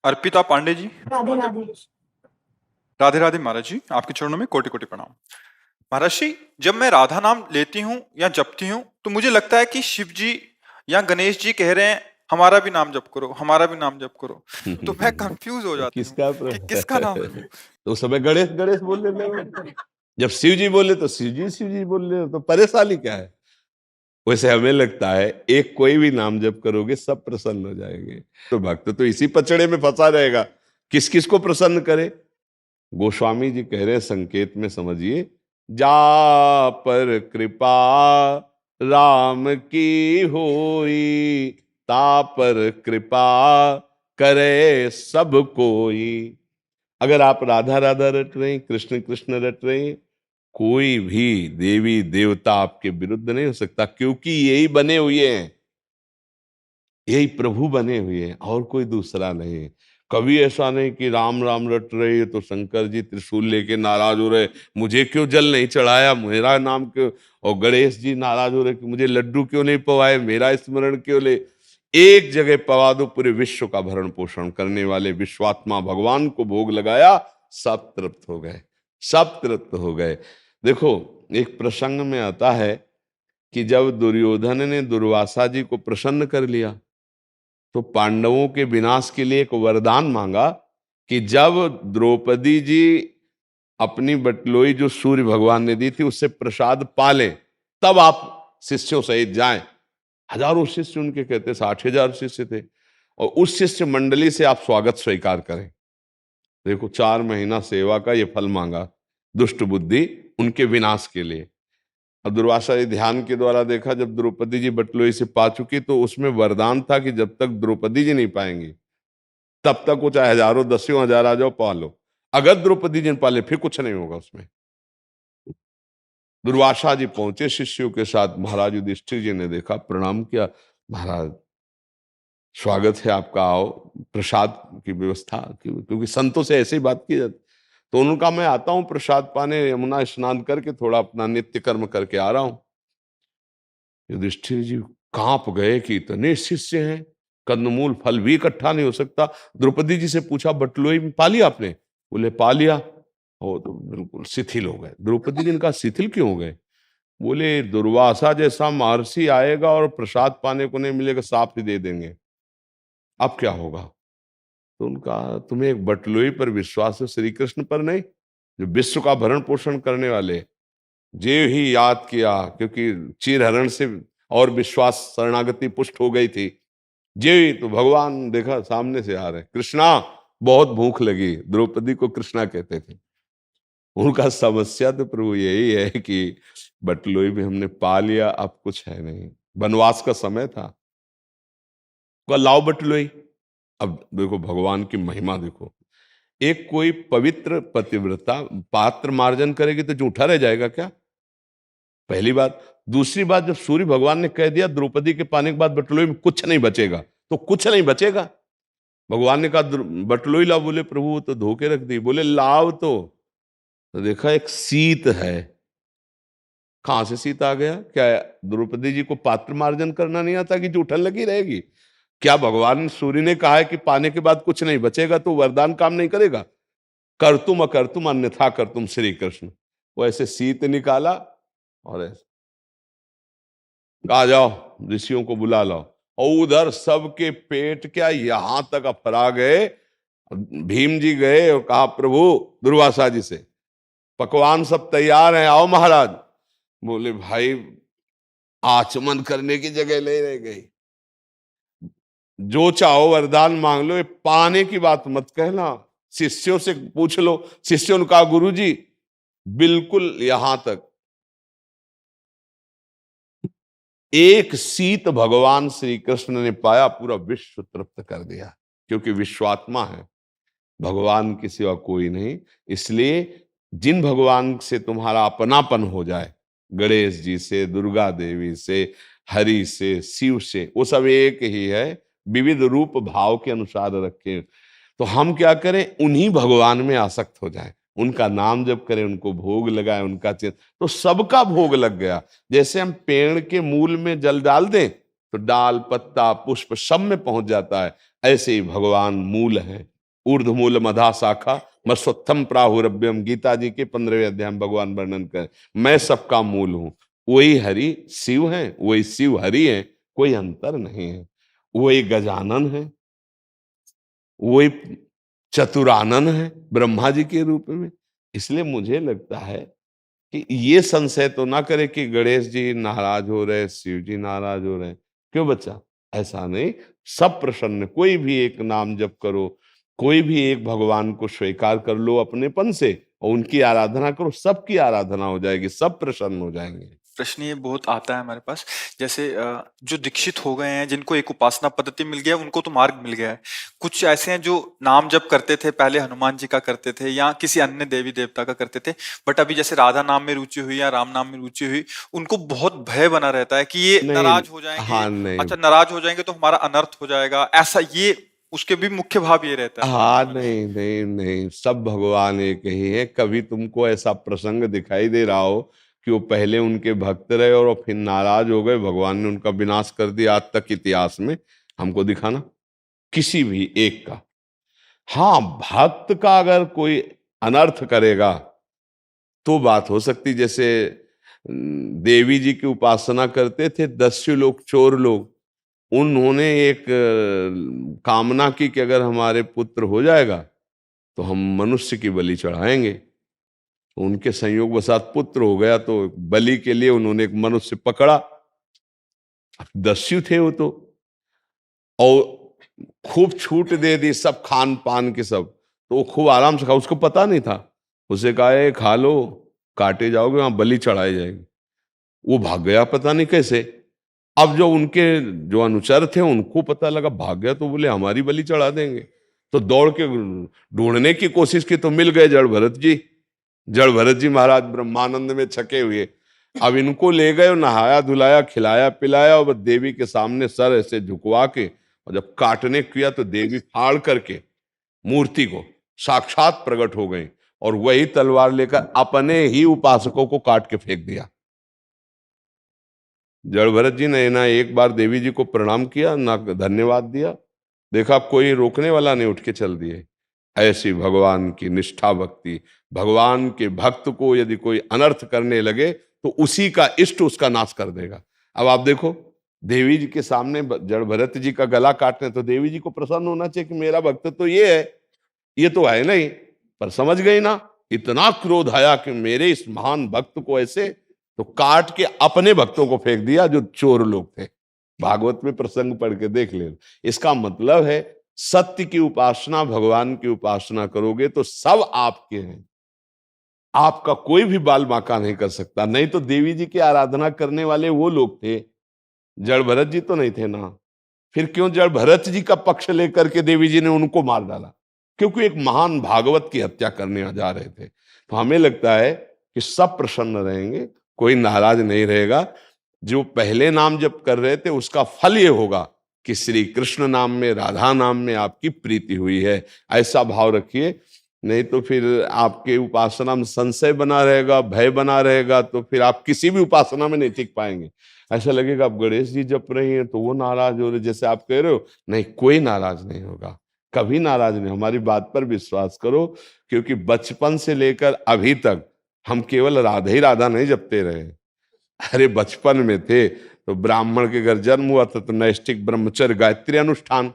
अर्पिता पांडे जी, राधे राधे। राधे राधे महाराज जी, आपके चरणों में कोटि कोटि प्रणाम। महाराज जी, जब मैं राधा नाम लेती हूँ या जपती हूँ तो मुझे लगता है कि शिव जी या गणेश जी कह रहे हैं हमारा भी नाम जप करो, हमारा भी नाम जप करो। तो मैं कंफ्यूज हो जाती हूँ किसका कि किसका नाम लूं। तो उस समय गणेश गणेश बोलने लगे, जब शिव जी तो शिव जी बोल रहे हो, तो परेशानी क्या है? वैसे हमें लगता है एक कोई भी नाम जप करोगे सब प्रसन्न हो जाएंगे। तो भक्त तो इसी पचड़े में फंसा रहेगा, किस किस को प्रसन्न करे। गोस्वामी जी कह रहे हैं, संकेत में समझिए, जा पर कृपा राम की होई, ता पर कृपा करे सब कोई। अगर आप राधा राधा रट रहे हैं, कृष्ण कृष्ण रट रहे हैं, कोई भी देवी देवता आपके विरुद्ध नहीं हो सकता, क्योंकि यही बने हुए हैं, यही प्रभु बने हुए हैं, और कोई दूसरा नहीं है। कभी ऐसा नहीं कि राम राम रट रहे तो शंकर जी त्रिशूल लेके नाराज हो रहे, मुझे क्यों जल नहीं चढ़ाया, मेरा नाम क्यों। और गणेश जी नाराज हो रहे कि मुझे लड्डू क्यों नहीं पवाए, मेरा स्मरण क्यों ले। एक जगह पवा दो, पूरे विश्व का भरण पोषण करने वाले विश्वात्मा भगवान को भोग लगाया, सब तृप्त हो गए, सब तृप्त हो गए। देखो, एक प्रसंग में आता है कि जब दुर्योधन ने दुर्वासा जी को प्रसन्न कर लिया तो पांडवों के विनाश के लिए एक वरदान मांगा कि जब द्रौपदी जी अपनी बटलोई जो सूर्य भगवान ने दी थी उससे प्रसाद पालें, तब आप शिष्यों सहित जाएं। हजारों शिष्य उनके, कहते 60,000 शिष्य थे, और उस शिष्य मंडली से आप स्वागत स्वीकार करें। देखो, 4 महीना सेवा का ये फल मांगा, दुष्ट बुद्धि उनके विनाश के लिए। अब दुर्वासा जी ध्यान के द्वारा देखा, जब द्रौपदी जी बटलोई से पा चुकी तो उसमें वरदान था कि जब तक द्रौपदी जी नहीं पाएंगी तब तक वो चाहे हजारों दसियों हजार आ जाओ, पा लो। अगर द्रौपदी जी ने पाले फिर कुछ नहीं होगा उसमें। दुर्वासा जी पहुंचे शिष्यों के साथ, महाराज युधिष्ठिर जी ने देखा, प्रणाम किया, महाराज स्वागत है आपका, आओ, प्रसाद की व्यवस्था, क्योंकि संतों से ऐसे ही बात की जाती। तो उन्होंने कहा, मैं आता हूं प्रसाद पाने, यमुना स्नान करके थोड़ा अपना नित्य कर्म करके आ रहा हूं। युधिष्ठिर जी कांप गए कि इतने शिष्य हैं, कंदमूल फल भी इकट्ठा नहीं हो सकता। द्रौपदी जी से पूछा, बटलोई में पा लिया आपने? बोले पा लिया। हो तो बिल्कुल शिथिल हो गए। द्रौपदी जी ने कहा, शिथिल क्यों हो गए? बोले, दुर्वासा जैसा महर्षि आएगा और प्रसाद पाने को नहीं मिलेगा, साफ ही दे देंगे, अब क्या होगा? तो उनका, तुम्हें एक बटलोई पर विश्वास है, श्री कृष्ण पर नहीं, जो विश्व का भरण पोषण करने वाले। जे ही याद किया, क्योंकि चीरहरण से और विश्वास शरणागति पुष्ट हो गई थी। जे तो भगवान देखा सामने से आ रहे, कृष्णा बहुत भूख लगी, द्रौपदी को कृष्णा कहते थे। उनका समस्या तो प्रभु यही है कि बटलोई में हमने पा लिया, अब कुछ है नहीं, वनवास का समय था, लाओ बटलोई। अब देखो भगवान की महिमा देखो, एक कोई पवित्र पतिव्रता पात्र मार्जन करेगी तो जूठा रह जाएगा क्या? पहली बात। दूसरी बात, जब सूर्य भगवान ने कह दिया द्रौपदी के पाने के बाद बटलोई में कुछ नहीं बचेगा, तो कुछ नहीं बचेगा। भगवान ने कहा बटलोई लाओ, बोले प्रभु वो तो धो के रख दी। बोले लाओ तो देखा एक शीत है। कहां से शीत आ गया? क्या द्रौपदी जी को पात्र मार्जन करना नहीं आता कि जूठन लगी रहेगी? क्या भगवान सूर्य ने कहा है कि पाने के बाद कुछ नहीं बचेगा तो वरदान काम नहीं करेगा? करतुम अकर्तुम अन्यथा करतुम श्री कृष्ण। वो ऐसे शीत निकाला और ऐसे आ जाओ, ऋषियों को बुला लो, और उधर सबके पेट क्या यहां तक अफरा गए। भीम जी गए और कहा, प्रभु दुर्वासा जी से, पकवान सब तैयार हैं, आओ महाराज। बोले, भाई आचमन करने की जगह ले रह गई, जो चाहो वरदान मांग लो, ये पाने की बात मत कहना, शिष्यों से पूछ लो। शिष्यों ने कहा, गुरु जी बिल्कुल यहां तक। एक शीत भगवान श्री कृष्ण ने पाया, पूरा विश्व तृप्त कर दिया, क्योंकि विश्वात्मा है, भगवान की सिवा कोई नहीं। इसलिए जिन भगवान से तुम्हारा अपनापन हो जाए, गणेश जी से, दुर्गा देवी से, हरि से, शिव से, वो सब एक ही है, विविध रूप भाव के अनुसार रखे। तो हम क्या करें, उन्हीं भगवान में आसक्त हो जाएं, उनका नाम जप करें, उनको भोग लगाएं, उनका चिंतन, तो सबका भोग लग गया। जैसे हम पेड़ के मूल में जल डाल दें तो डाल, पत्ता, पुष्प सब में पहुंच जाता है, ऐसे ही भगवान मूल है, ऊर्ध्वमूल मधा शाखा मस्वत्थम प्राहुरभ्यम। गीता जी के 15वें अध्याय में भगवान वर्णन कर, मैं सबका मूल हूं। वही हरि शिव है, वही शिव हरि है, कोई अंतर नहीं है। वही गजानन है, वही चतुरानन है ब्रह्मा जी के रूप में। इसलिए मुझे लगता है कि ये संशय तो ना करे कि गणेश जी नाराज हो रहे, शिव जी नाराज हो रहे। क्यों बच्चा? ऐसा नहीं, सब प्रसन्न। कोई भी एक नाम जप करो, कोई भी एक भगवान को स्वीकार कर लो अपनेपन से और उनकी आराधना करो, सबकी आराधना हो जाएगी, सब प्रसन्न हो जाएंगे। प्रश्न ये बहुत आता है हमारे पास, जैसे जो दीक्षित हो गए हैं, जिनको एक उपासना पद्धति मिल गया, उनको तो मार्ग मिल गया है। कुछ ऐसे हैं जो नाम जप करते थे, पहले हनुमान जी का करते थे या किसी अन्य देवी देवता का करते थे, बट अभी जैसे राधा नाम में रुचि हुई या राम नाम में रुचि हुई, उनको बहुत भय बना रहता है कि ये नहीं, नाराज हो जाएंगे। हाँ नहीं, अच्छा, नाराज हो जाएंगे तो हमारा अनर्थ हो जाएगा, ऐसा ये उसके भी मुख्य भाव ये रहता है। हाँ नहीं नहीं नहीं, सब भगवान एक ही है। कभी तुमको ऐसा प्रसंग दिखाई दे रहा हो कि वो पहले उनके भक्त रहे और फिर नाराज हो गए, भगवान ने उनका विनाश कर दिया? आज तक इतिहास में हमको दिखाना किसी भी एक का। हाँ, भक्त का अगर कोई अनर्थ करेगा तो बात हो सकती। जैसे देवी जी की उपासना करते थे दस्यु लोग, चोर लोग, उन्होंने एक कामना की कि अगर हमारे पुत्र हो जाएगा तो हम मनुष्य की बलि चढ़ाएंगे। उनके संयोग वसात पुत्र हो गया, तो बलि के लिए उन्होंने एक मनुष्य पकड़ा। अब दस्यु थे वो तो, और खूब छूट दे दी सब खान पान के सब, तो वो खूब आराम से खा। उसको पता नहीं था, उसे कहा "ये खा लो, काटे जाओगे, वहां बलि चढ़ाई जाएगी"। वो भाग गया पता नहीं कैसे। अब जो उनके जो अनुचर थे उनको पता लगा, भाग गया, तो बोले हमारी बलि चढ़ा देंगे। तो दौड़ के ढूंढने की कोशिश की तो मिल गए जड़ भरत जी। जड़ भरत जी महाराज ब्रह्मानंद में छके हुए। अब इनको ले गए, नहाया धुलाया, खिलाया पिलाया, और देवी के सामने सर ऐसे झुकवा के, और जब काटने किया तो देवी फाड़ करके मूर्ति को साक्षात प्रकट हो गई, और वही तलवार लेकर अपने ही उपासकों को काट के फेंक दिया। जड़ भरत जी ने ना एक बार देवी जी को प्रणाम किया, ना धन्यवाद दिया। देखा कोई रोकने वाला नहीं, उठ के चल दिए। ऐसी भगवान की निष्ठा भक्ति। भगवान के भक्त को यदि कोई अनर्थ करने लगे तो उसी का इष्ट उसका नाश कर देगा। अब आप देखो, देवी जी के सामने जड़ भरत जी का गला काटने, तो देवी जी को प्रसन्न होना चाहिए कि मेरा भक्त तो ये है, ये तो है नहीं। पर समझ गई ना, इतना क्रोध आया कि मेरे इस महान भक्त को ऐसे, तो काट के अपने भक्तों को फेंक दिया जो चोर लोग थे। भागवत में प्रसंग पढ़ के देख ले। इसका मतलब है सत्य की उपासना, भगवान की उपासना करोगे तो सब आपके हैं, आपका कोई भी बाल बांका नहीं कर सकता। नहीं तो देवी जी की आराधना करने वाले वो लोग थे, जड़ भरत जी तो नहीं थे ना। फिर क्यों जड़ भरत जी का पक्ष लेकर के देवी जी ने उनको मार डाला? क्योंकि एक महान भागवत की हत्या करने जा रहे थे। तो हमें लगता है कि सब प्रसन्न रहेंगे, कोई नाराज नहीं रहेगा। जो पहले नाम जप कर रहे थे उसका फल ये होगा कि श्री कृष्ण नाम में, राधा नाम में आपकी प्रीति हुई है, ऐसा भाव रखिए। नहीं तो फिर आपके उपासना में संशय बना रहेगा, भय बना रहेगा, तो फिर आप किसी भी उपासना में नहीं टिक पाएंगे। ऐसा लगेगा आप गणेश जी जप रही हैं तो वो नाराज हो रहे, जैसे आप कह रहे हो। नहीं, कोई नाराज नहीं होगा, कभी नाराज नहीं। हमारी बात पर विश्वास करो, क्योंकि बचपन से लेकर अभी तक हम केवल राधा ही राधा नहीं जपते रहे। अरे बचपन में थे तो ब्राह्मण के घर जन्म हुआ था तो नैष्ठिक ब्रह्मचर्य गायत्री अनुष्ठान,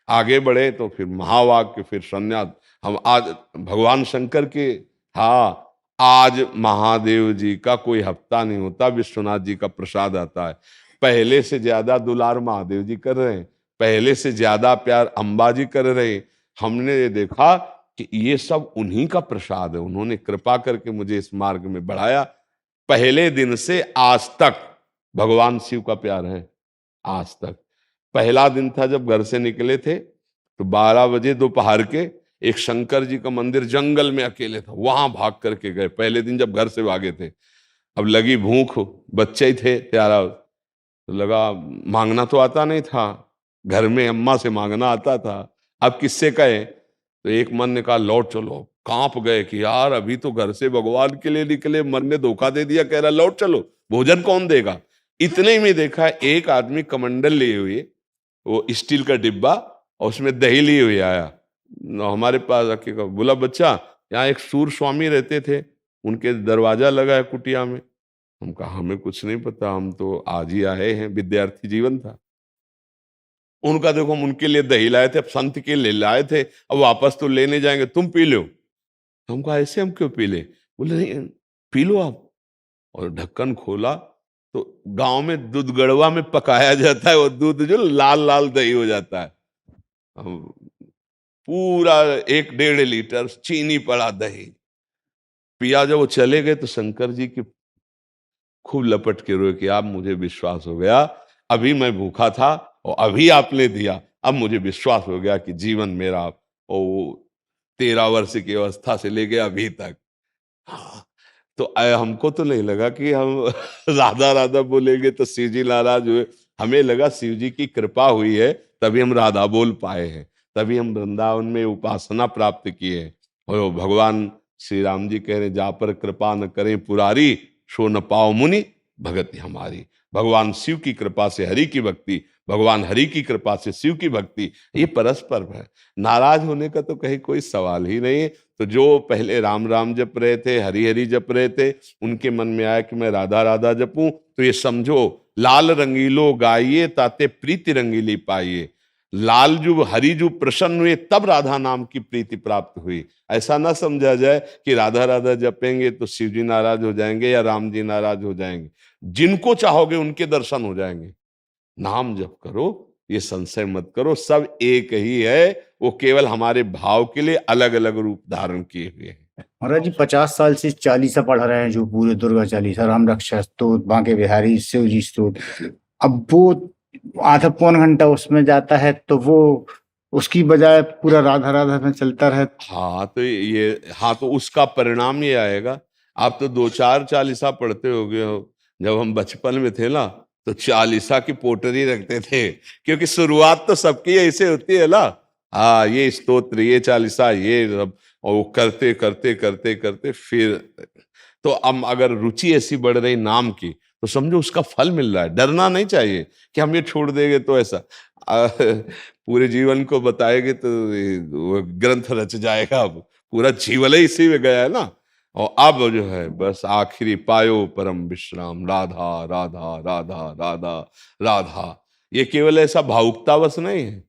आगे बढ़े तो फिर महावाक्य, फिर संन्यास। हम आज भगवान शंकर के, हाँ, आज महादेव जी का कोई हफ्ता नहीं होता, विश्वनाथ जी का प्रसाद आता है। पहले से ज्यादा दुलार महादेव जी कर रहे हैं, पहले से ज्यादा प्यार अंबा जी कर रहे हैं। हमने ये देखा कि ये सब उन्हीं का प्रसाद है। उन्होंने कृपा करके मुझे इस मार्ग में बढ़ाया। पहले दिन से आज तक भगवान शिव का प्यार है, आज तक। पहला दिन था जब घर से निकले थे तो 12 बजे दोपहर के एक शंकर जी का मंदिर जंगल में अकेले था, वहां भाग करके गए। पहले दिन जब घर से भागे थे, अब लगी भूख, बच्चे ही थे प्यारा, तो लगा मांगना तो आता नहीं था, घर में अम्मा से मांगना आता था, अब किससे कहे? तो एक मन ने कहा लौट चलो। कांप गए कि यार अभी तो घर से भगवान के लिए निकले, मन ने धोखा दे दिया, कह रहा लौट चलो, भोजन कौन देगा? इतने में देखा एक आदमी कमंडल लिए हुए, वो स्टील का डिब्बा और उसमें दही लिए हुए आया। हमारे पास आके कहा, बोला बच्चा यहाँ एक सूर स्वामी रहते थे, उनके दरवाजा लगा है कुटिया में। हम कहा हमें कुछ नहीं पता, हम तो आज ही आए हैं, विद्यार्थी जीवन था। उनका देखो हम उनके लिए दही लाए थे, अब संत के लिए लाए थे, अब वापस तो लेने जाएंगे, तुम पी लो। हम कहा ऐसे हम क्यों पी ले? बोले नहीं पी लो आप। और ढक्कन खोला तो गांव में दूध गड़वा में पकाया जाता है, वो दूध जो लाल लाल दही हो जाता है। पूरा 1-1.5 लीटर चीनी पड़ा दही पिया। जब वो चले गए तो शंकर जी की खूब लपट के रोए कि आप, मुझे विश्वास हो गया, अभी मैं भूखा था और अभी आपने दिया, अब मुझे विश्वास हो गया कि जीवन मेरा और 13 वर्ष की अवस्था से लेके अभी तक। हाँ, तो हमको तो नहीं लगा कि हम राधा राधा बोलेंगे तो शिव जी नाराज हुए। हमें लगा शिव जी की कृपा हुई है तभी हम राधा बोल पाए हैं, तभी हम वृंदावन में उपासना प्राप्त किए हैं। और भगवान श्री राम जी कह रहे, जा पर कृपा न करें पुरारी, सो न पाओ मुनि भगति हमारी। भगवान शिव की कृपा से हरि की भक्ति, भगवान हरि की कृपा से शिव की भक्ति, ये परस्पर है। नाराज होने का तो कहीं कोई सवाल ही नहीं है। तो जो पहले राम राम जप रहे थे, हरि हरि जप रहे थे, उनके मन में आया कि मैं राधा राधा जपूं, तो ये समझो लाल रंगीलो गाइए ताते प्रीति रंगीली पाइए। लाल जो हरि जो प्रसन्न हुए तब राधा नाम की प्रीति प्राप्त हुई। ऐसा ना समझा जाए कि राधा राधा जपेंगे तो शिव जी नाराज हो जाएंगे या राम जी नाराज हो जाएंगे। जिनको चाहोगे उनके दर्शन हो जाएंगे। नाम जप करो, ये संशय मत करो, सब एक ही है, वो केवल हमारे भाव के लिए अलग अलग रूप धारण किए हुए हैं। महाराज जी 50 साल से चालीसा पढ़ रहे हैं, जो पूरे दुर्गा चालीसा, राम रक्षा स्तोत्र, बांके बिहारी, शिव जी स्तोत्र। अब वो आधा पौन घंटा उसमें जाता है तो वो उसकी बजाय पूरा राधा राधा में चलता रहे। हाँ तो उसका परिणाम ये आएगा। आप तो 2-4 चालीसा पढ़ते होगे हो। जब हम बचपन में थे ना तो चालीसा की पोटरी रखते थे, क्योंकि शुरुआत तो सबकी ऐसे होती है ना। हाँ, ये स्तोत्र, ये चालीसा, ये सब, और वो करते करते करते करते फिर तो अब अगर रुचि ऐसी बढ़ रही नाम की तो समझो उसका फल मिल रहा है। डरना नहीं चाहिए कि हम ये छोड़ देंगे तो ऐसा पूरे जीवन को बताएंगे तो वो ग्रंथ रच जाएगा। अब पूरा जीवन ही इसी में गया है ना। और अब जो है बस आखिरी पायो परम विश्राम, राधा राधा राधा राधा राधा। ये केवल ऐसा भावुकतावश नहीं है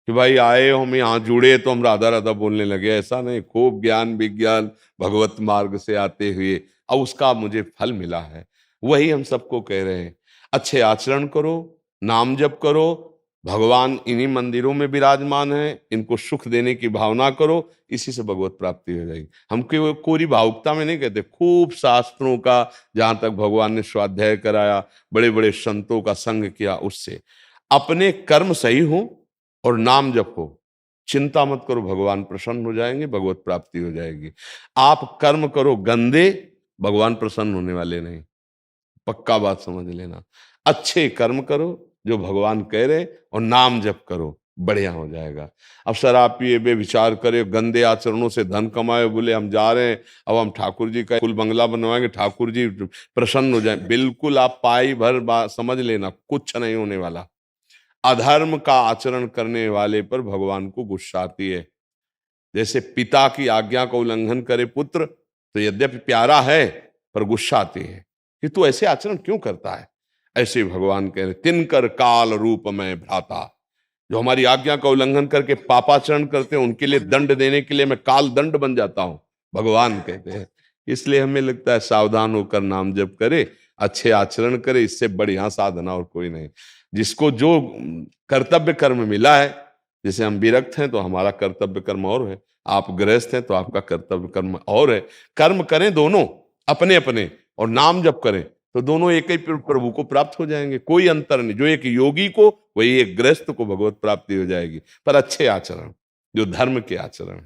कि भाई आए हम यहाँ जुड़े तो हम राधा राधा बोलने लगे, ऐसा नहीं। खूब ज्ञान विज्ञान भगवत मार्ग से आते हुए अब उसका मुझे फल मिला है। वही हम सबको कह रहे हैं, अच्छे आचरण करो, नाम जप करो। भगवान इन्हीं मंदिरों में विराजमान है, इनको सुख देने की भावना करो, इसी से भगवत प्राप्ति हो जाएगी। हम कोरी भावुकता में नहीं कहते। खूब शास्त्रों का जहां तक भगवान ने स्वाध्याय कराया, बड़े बड़े संतों का संग किया, उससे अपने कर्म सही हो और नाम जपो। चिंता मत करो, भगवान प्रसन्न हो जाएंगे, भगवत प्राप्ति हो जाएगी। आप कर्म करो गंदे, भगवान प्रसन्न होने वाले नहीं, पक्का बात समझ लेना। अच्छे कर्म करो जो भगवान कह रहे, और नाम जप करो, बढ़िया हो जाएगा। अब शराब पिए बेविचार करे, गंदे आचरणों से धन कमाए, बोले हम जा रहे हैं अब हम ठाकुर जी का कुल बंगला बनवाएंगे, ठाकुर जी प्रसन्न हो जाए, बिल्कुल आप पाई भर बात समझ लेना, कुछ नहीं होने वाला। अधर्म का आचरण करने वाले पर भगवान को गुस्सा आती है। जैसे पिता की आज्ञा का उल्लंघन करे पुत्र तो यद्यपि प्यारा है पर गुस्सा आती है कि तू ऐसे आचरण क्यों करता है। ऐसे भगवान कह रहे, तिनकर काल रूप में भ्राता। जो हमारी आज्ञा का उल्लंघन करके पापाचरण करते हैं उनके लिए दंड देने के लिए मैं काल दंड बन जाता हूं, भगवान कहते हैं। इसलिए हमें लगता है सावधान होकर नाम जप करे, अच्छे आचरण करे, इससे बढ़िया साधना और कोई नहीं। जिसको जो कर्तव्य कर्म मिला है, जैसे हम विरक्त हैं तो हमारा कर्तव्य कर्म और है, आप गृहस्थ हैं तो आपका कर्तव्य कर्म और है। कर्म करें दोनों अपने अपने और नाम जप करें तो दोनों एक ही प्रभु को प्राप्त हो जाएंगे, कोई अंतर नहीं। जो एक योगी को वही एक गृहस्थ को भगवत प्राप्ति हो जाएगी, पर अच्छे आचरण, जो धर्म के आचरण।